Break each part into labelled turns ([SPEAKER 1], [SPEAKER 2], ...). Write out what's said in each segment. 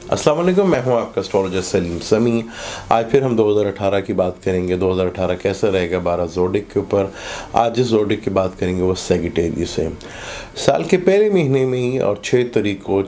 [SPEAKER 1] अस्सलाम वालेकुम, मैं हूं आपका एस्ट्रोलॉजर सलीम समी। आज फिर हम 2018 की बात करेंगे। 2018 कैसा रहेगा 12 ज़ोडिक के ऊपर। आज जिस ज़ोडिक की बात करेंगे वो सैजिटेरियस है। साल के पहले महीने में ही और 6 तारीख को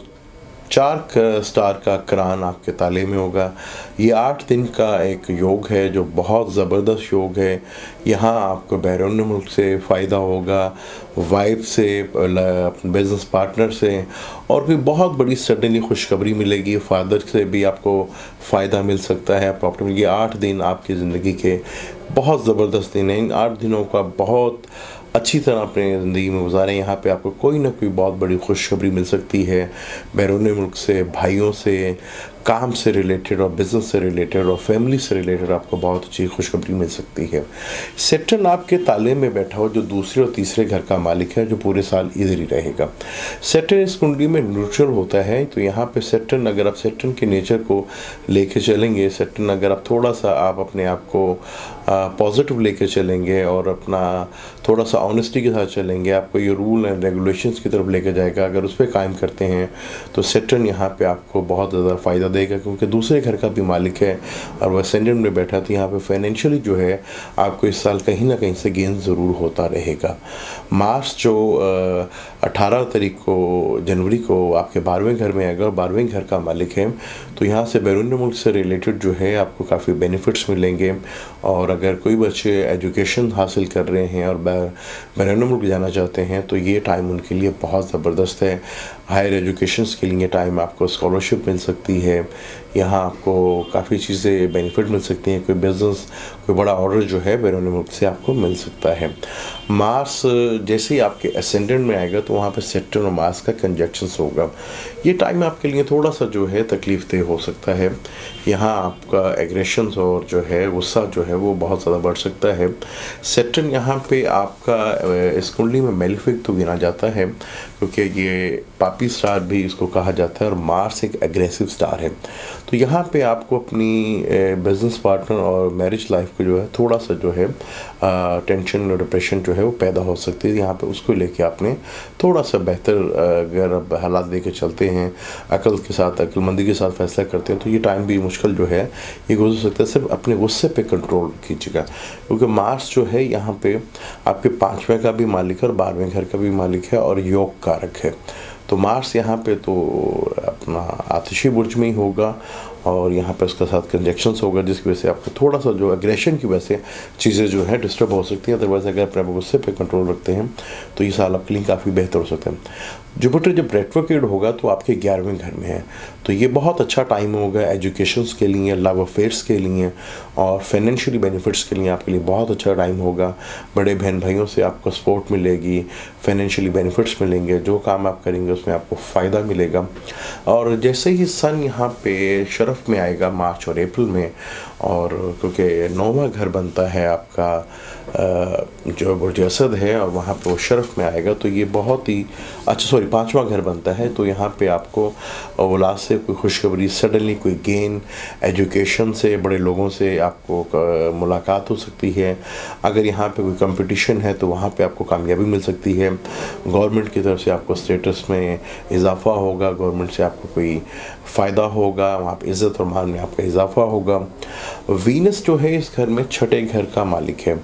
[SPEAKER 1] 4 स्टार का करान आपके ताले में होगा। ये 8 दिन का एक योग है जो बहुत ज़बरदस्त योग है। यहाँ आपको बैरून मुल्क से फ़ायदा होगा, वाइफ से, अपने बिज़नेस पार्टनर से, और कोई बहुत बड़ी सडनली खुशखबरी मिलेगी। फादर से भी आपको फ़ायदा मिल सकता है प्रॉपर्टी में। ये 8 दिन आपकी ज़िंदगी के बहुत ज़बरदस्त दिन हैं। इन 8 दिनों का बहुत अच्छी तरह अपने ज़िंदगी में गुजारें। यहाँ पे आपको कोई ना कोई बहुत बड़ी खुशखबरी मिल सकती है बैरून मुल्क से, भाइयों से, काम से रिलेटेड और बिज़नेस से रिलेटेड और फैमिली से रिलेटेड आपको बहुत अच्छी खुशखबरी मिल सकती है। सैटर्न आपके ताले में बैठा हो जो दूसरे और तीसरे घर का मालिक है, जो पूरे साल इधर ही रहेगा। सैटर्न इस कुंडली में न्यूट्रल होता है, तो यहाँ पे सैटर्न, अगर आप सैटर्न के नेचर को लेके चलेंगे, सैटर्न अगर आप थोड़ा सा आप अपने आप को पॉजिटिव लेके चलेंगे और अपना थोड़ा सा ऑनेस्टी के साथ चलेंगे, आपको ये रूल एंड रेगुलेशंस की तरफ लेके जाएगा। अगर उस पर कायम करते हैं तो सैटर्न यहाँ पे आपको बहुत ज़्यादा फ़ायदा देगा, क्योंकि दूसरे घर का भी मालिक है और वह असेंडेंट में बैठा। तो यहाँ पे फाइनेंशियली जो है आपको इस साल कहीं ना कहीं से गेन ज़रूर होता रहेगा। मार्च जो 18 तारीख को जनवरी को आपके 12वें घर में आएगा और 12वें घर का मालिक है, तो यहाँ से बैरून मुल्क से रिलेटेड जो है आपको काफ़ी बेनिफिट्स मिलेंगे। और अगर कोई बच्चे एजुकेशन हासिल कर रहे हैं और बैरून मुल्क जाना चाहते हैं तो ये टाइम उनके लिए बहुत ज़बरदस्त है। हायर एजुकेशंस के लिए टाइम आपको स्कॉलरशिप मिल सकती है। यहाँ आपको काफ़ी चीज़ें बेनिफिट मिल सकती हैं। कोई बिज़नेस, कोई बड़ा ऑर्डर जो है बैरून मुल्क से आपको मिल सकता है। मार्स जैसे ही आपके असेंडेंट में आएगा तो वहाँ पे सैटर्न और मार्स का कंजक्शंस होगा। ये टाइम आपके लिए थोड़ा सा जो है तकलीफ देह हो सकता है। यहाँ आपका एग्रेशंस और जो है गुस्सा जो है वो बहुत ज़्यादा बढ़ सकता है। सैटर्न यहाँ पे आपका इस कुंडली में मेलेफिक तो गिना जाता है, क्योंकि ये पापी स्टार भी इसको कहा जाता है, और मार्स एक एग्रेसिव स्टार है। तो यहाँ पे आपको अपनी बिजनेस पार्टनर और मैरिज लाइफ को जो है थोड़ा सा जो है टेंशन और डिप्रेशन जो है वो पैदा हो सकती है। यहाँ पे उसको लेके आपने थोड़ा सा बेहतर अगर हालात लेके चलते हैं, अकल के साथ, अक्लमंदी के साथ फैसला करते हैं, तो ये टाइम भी मुश्किल जो है ये गुजर सकता है। सिर्फ अपने गुस्से पे कंट्रोल कीजिएगा, क्योंकि मार्स जो है यहाँ पे आपके 5वें का भी मालिक है और 12वें घर का भी मालिक है और योग कारक है। तो मार्स यहाँ पे तो अपना आतिशी बुर्ज में ही होगा और यहाँ पर उसके साथ कंजक्शंस होगा, जिसकी वजह से आपको थोड़ा सा जो एग्रेशन की वजह से चीज़ें जो है डिस्टर्ब हो सकती हैं। अदरवाइज़ अगर अपने गुस्से पे कंट्रोल रखते हैं तो ये साल आपके लिए काफ़ी बेहतर हो सकता है। जुपिटर जब रेट्रोग्रेड होगा तो आपके 11वें घर में है, तो ये बहुत अच्छा टाइम होगा एजुकेशंस के लिए, लव अफेयर्स के लिए और फाइनेंशियली बेनिफिट्स के लिए आपके लिए बहुत अच्छा टाइम होगा। बड़े बहन भाइयों से आपको सपोर्ट मिलेगी, फाइनेंशियली बेनिफिट्स मिलेंगे, जो काम आप करेंगे उसमें आपको फ़ायदा मिलेगा। और जैसे ही सन यहाँ पे शरफ में आएगा मार्च और अप्रैल में, और क्योंकि 9वां घर बनता है आपका जो बुर्ज असद है और वहाँ पे वो शरफ में आएगा, तो ये बहुत ही अच्छा, 5वां घर बनता है। तो यहाँ पे आपको औलाद से कोई खुशखबरी, सडनली कोई गेन, एजुकेशन से, बड़े लोगों से आपको मुलाकात हो सकती है। अगर यहाँ पे कोई कंपटीशन है तो वहाँ पे आपको कामयाबी मिल सकती है। गवर्नमेंट की तरफ से आपको स्टेटस में इजाफा होगा, गवर्नमेंट से आपको कोई फ़ायदा होगा, वहाँ पे इज़्ज़त और मान में आपका इजाफा होगा। वीनस जो है इस घर में 6ठे घर का मालिक है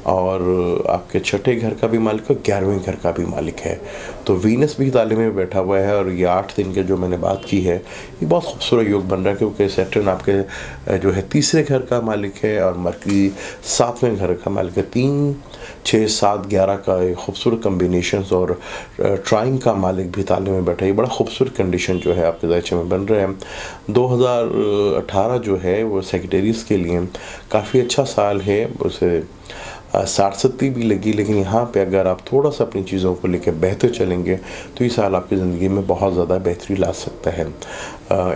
[SPEAKER 1] और आपके 6ठे घर का भी मालिक है, 11वें घर का भी मालिक है। तो वीनस भी ताले में बैठा हुआ है और ये 8 दिन के जो मैंने बात की है ये बहुत खूबसूरत योग बन रहा है, क्योंकि सैटर्न आपके जो है तीसरे घर का मालिक है और मरकरी 7वें घर का मालिक है। 3, 6, 7, 11 का एक खूबसूरत कम्बिनेशंस और ट्राइंग का मालिक भी ताले में बैठा है। ये बड़ा खूबसूरत कंडीशन जो है आपके दायचे में बन रहा है। 2018 जो है वो सेक्रेटरीज के लिए काफ़ी अच्छा साल है। उसे 60-70 भी लगी, लेकिन यहाँ पे अगर आप थोड़ा सा अपनी चीज़ों को लेकर बेहतर चलेंगे तो ये साल आपकी ज़िंदगी में बहुत ज़्यादा बेहतरी ला सकता है।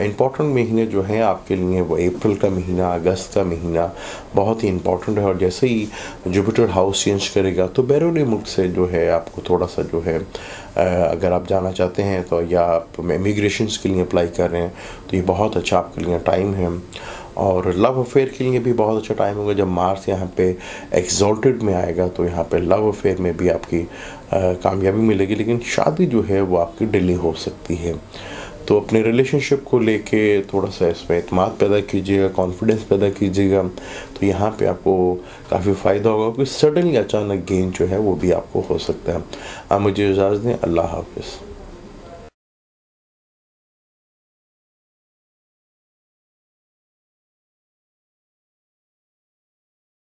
[SPEAKER 1] इम्पॉर्टेंट महीने जो हैं आपके लिए वो अप्रैल का महीना, अगस्त का महीना बहुत ही इम्पॉर्टेंट है। और जैसे ही जुपिटर हाउस चेंज करेगा तो बैरून मुल्क से जो है आपको थोड़ा सा जो है अगर आप जाना चाहते हैं तो, या आप इमिग्रेशंस के लिए अप्लाई कर रहे हैं तो ये बहुत अच्छा आपके लिए टाइम है। और लव अफेयर के लिए भी बहुत अच्छा टाइम होगा। जब मार्स यहाँ पे एक्सॉल्टेड में आएगा तो यहाँ पे लव अफेयर में भी आपकी कामयाबी मिलेगी, लेकिन शादी जो है वो आपकी डिले हो सकती है। तो अपने रिलेशनशिप को लेके थोड़ा सा इसमें एतमाद पैदा कीजिएगा, कॉन्फिडेंस पैदा कीजिएगा, तो यहाँ पे आपको काफ़ी फ़ायदा होगा, क्योंकि सडनली अचानक गेन जो है वो भी आपको हो सकता है। आप मुझे इजाज़त दें। अल्लाह हाफ़िज़।